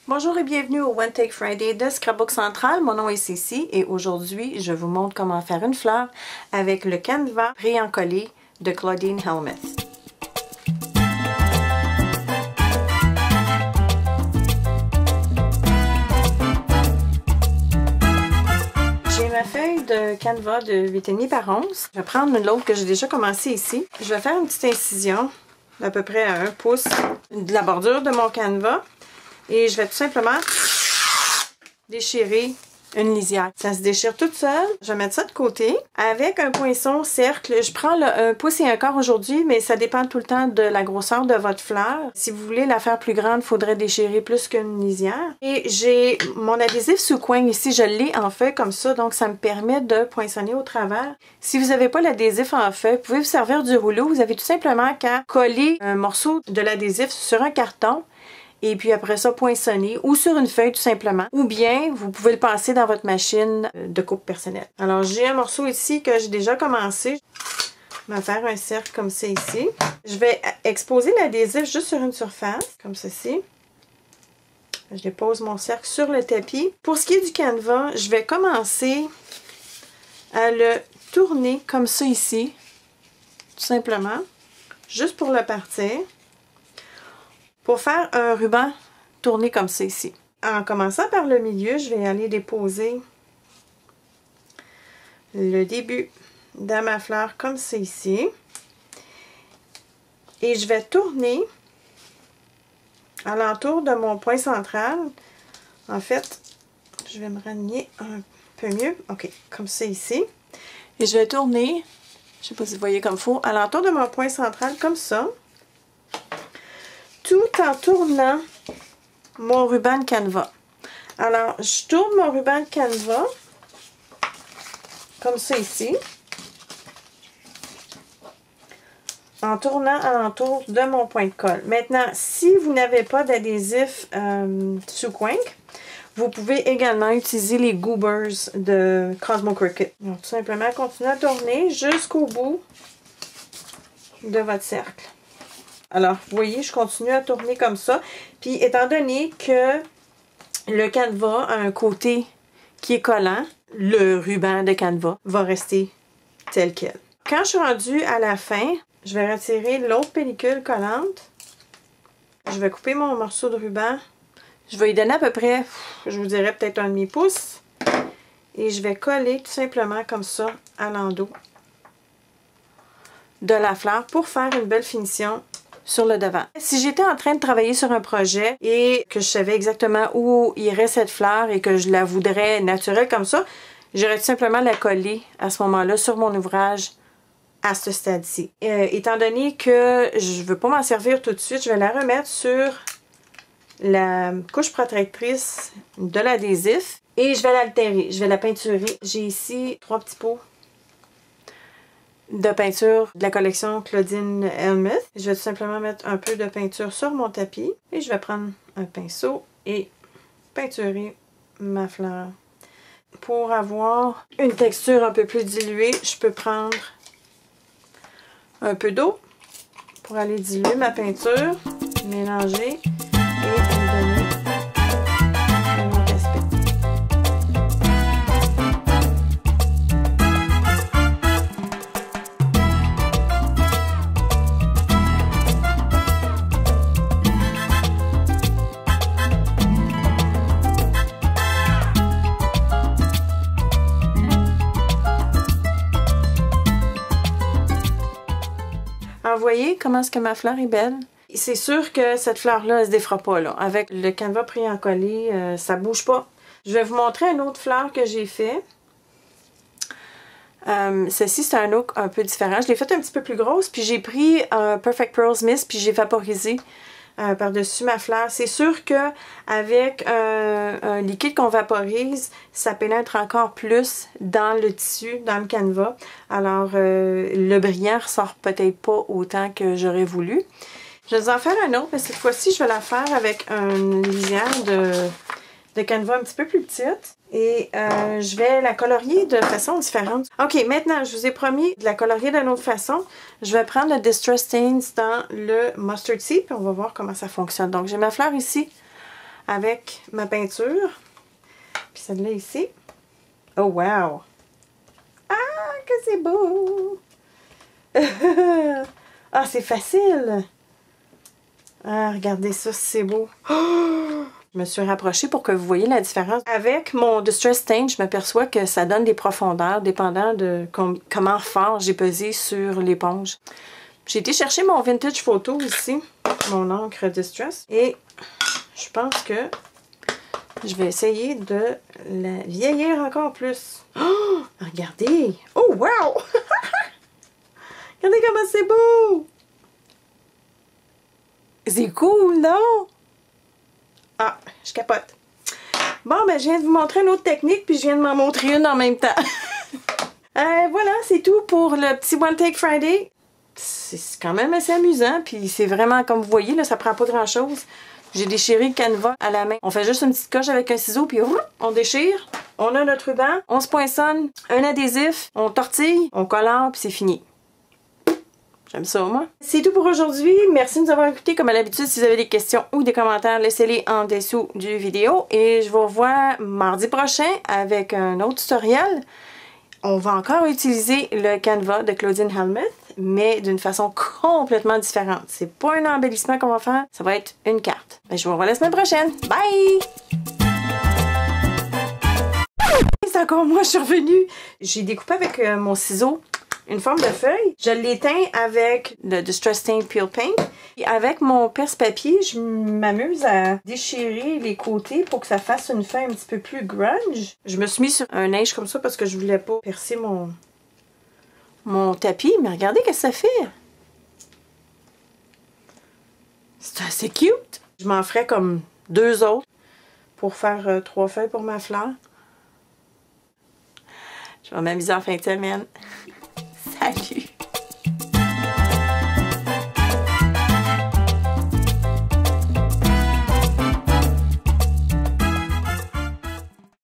Bonjour et bienvenue au One Take Friday de Scrapbook Central. Mon nom est Cécile et aujourd'hui, je vous montre comment faire une fleur avec le canevas pré-encollé de Claudine Helmuth. J'ai ma feuille de canevas de 8,5 par 11. Je vais prendre l'autre que j'ai déjà commencé ici. Je vais faire une petite incision d'à peu près à 1 pouce de la bordure de mon canevas. Et je vais tout simplement déchirer une lisière. Ça se déchire toute seule. Je vais mettre ça de côté. Avec un poinçon cercle, je prends un pouce et un quart aujourd'hui, mais ça dépend tout le temps de la grosseur de votre fleur. Si vous voulez la faire plus grande, il faudrait déchirer plus qu'une lisière. Et j'ai mon adhésif sous coin ici, je l'ai en feuille comme ça, donc ça me permet de poinçonner au travers. Si vous n'avez pas l'adhésif en feuille, vous pouvez vous servir du rouleau. Vous avez tout simplement qu'à coller un morceau de l'adhésif sur un carton. Et puis après ça, poinçonner ou sur une feuille tout simplement. Ou bien, vous pouvez le passer dans votre machine de coupe personnelle. Alors, j'ai un morceau ici que j'ai déjà commencé. Je vais faire un cercle comme ça ici. Je vais exposer l'adhésif juste sur une surface, comme ceci. Je dépose mon cercle sur le tapis. Pour ce qui est du canevas, je vais commencer à le tourner comme ça ici. Tout simplement. Juste pour le partir. Pour faire un ruban tourné comme ça ici. En commençant par le milieu, je vais aller déposer le début de ma fleur comme ça ici. Et je vais tourner alentour de mon point central. En fait, je vais me ramener un peu mieux. OK, comme ça ici. Et je vais tourner, je ne sais pas si vous voyez comme il faut, alentour de mon point central comme ça. Tout en tournant mon ruban de canevas. Alors, je tourne mon ruban de canevas comme ça ici. En tournant alentour de mon point de colle. Maintenant, si vous n'avez pas d'adhésif sous coin, vous pouvez également utiliser les goobers de Cosmo Cricut. Donc, tout simplement, continuez à tourner jusqu'au bout de votre cercle. Alors, vous voyez, je continue à tourner comme ça. Puis, étant donné que le canevas a un côté qui est collant, le ruban de canevas va rester tel quel. Quand je suis rendue à la fin, je vais retirer l'autre pellicule collante. Je vais couper mon morceau de ruban. Je vais y donner à peu près, je vous dirais peut-être un demi-pouce. Et je vais coller tout simplement comme ça à l'endos de la fleur pour faire une belle finition sur le devant. Si j'étais en train de travailler sur un projet et que je savais exactement où irait cette fleur et que je la voudrais naturelle comme ça, j'aurais tout simplement la coller à ce moment-là sur mon ouvrage à ce stade-ci. Étant donné que je ne veux pas m'en servir tout de suite, je vais la remettre sur la couche protectrice de l'adhésif et je vais l'altérer, je vais la peinturer. J'ai ici 3 petits pots de peinture de la collection Claudine Helmuth. Je vais tout simplement mettre un peu de peinture sur mon tapis et je vais prendre un pinceau et peinturer ma fleur. Pour avoir une texture un peu plus diluée, je peux prendre un peu d'eau pour aller diluer ma peinture, mélanger et lui donner un autre aspect. Alors, vous voyez comment est-ce que ma fleur est belle? C'est sûr que cette fleur-là, elle se défera pas, là. Avec le canevas pré-encollé, ça bouge pas. Je vais vous montrer une autre fleur que j'ai fait. Celle-ci, c'est un look un peu différent. Je l'ai faite un petit peu plus grosse, puis j'ai pris un Perfect Pearls Mist, puis j'ai vaporisé par-dessus ma fleur. C'est sûr que avec un liquide qu'on vaporise, ça pénètre encore plus dans le tissu, dans le canevas. Alors, le brillant ressort peut-être pas autant que j'aurais voulu. Je vais vous en faire un autre, mais cette fois-ci, je vais la faire avec une lisière de canevas un petit peu plus petite. Et je vais la colorier de façon différente. Ok, maintenant, je vous ai promis de la colorier d'une autre façon. Je vais prendre le Distress Stains dans le Mustard Seed, puis on va voir comment ça fonctionne. Donc, j'ai ma fleur ici avec ma peinture. Puis celle-là ici. Oh wow! Ah, que c'est beau! Ah, c'est facile! Ah, regardez ça, c'est beau! Oh! Je me suis rapprochée pour que vous voyez la différence. Avec mon Distress Stain, je m'aperçois que ça donne des profondeurs dépendant de comment fort j'ai pesé sur l'éponge. J'ai été chercher mon Vintage Photo ici, mon encre Distress, et je pense que je vais essayer de la vieillir encore plus. Oh, regardez! Oh, wow! Regardez comment c'est beau! C'est cool, non? Ah, je capote. Bon, ben, je viens de vous montrer une autre technique, puis je viens de m'en montrer une en même temps. Voilà, c'est tout pour le petit One Take Friday. C'est quand même assez amusant, puis c'est vraiment, comme vous voyez, là, ça prend pas grand-chose. J'ai déchiré le canevas à la main. On fait juste une petite coche avec un ciseau, puis on déchire. On a notre ruban, on se poinçonne, un adhésif, on tortille, on colore, puis c'est fini. J'aime ça, moi. C'est tout pour aujourd'hui. Merci de nous avoir écoutés. Comme à l'habitude, si vous avez des questions ou des commentaires, laissez-les en dessous du vidéo. Et je vous revois mardi prochain avec un autre tutoriel. On va encore utiliser le canevas de Claudine Helmuth, mais d'une façon complètement différente. C'est pas un embellissement qu'on va faire, ça va être une carte. Ben, je vous revois la semaine prochaine. Bye! C'est encore moi, je suis revenue. J'ai découpé avec mon ciseau une forme de feuille. Je l'éteins avec le Distress Stain Peel Paint. Et avec mon perce-papier, je m'amuse à déchirer les côtés pour que ça fasse une fin un petit peu plus grunge. Je me suis mis sur un neige comme ça parce que je voulais pas percer mon tapis. Mais regardez ce que ça fait. C'est assez cute. Je m'en ferai comme 2 autres pour faire 3 feuilles pour ma fleur. Je vais m'amuser en fin de semaine. Salut!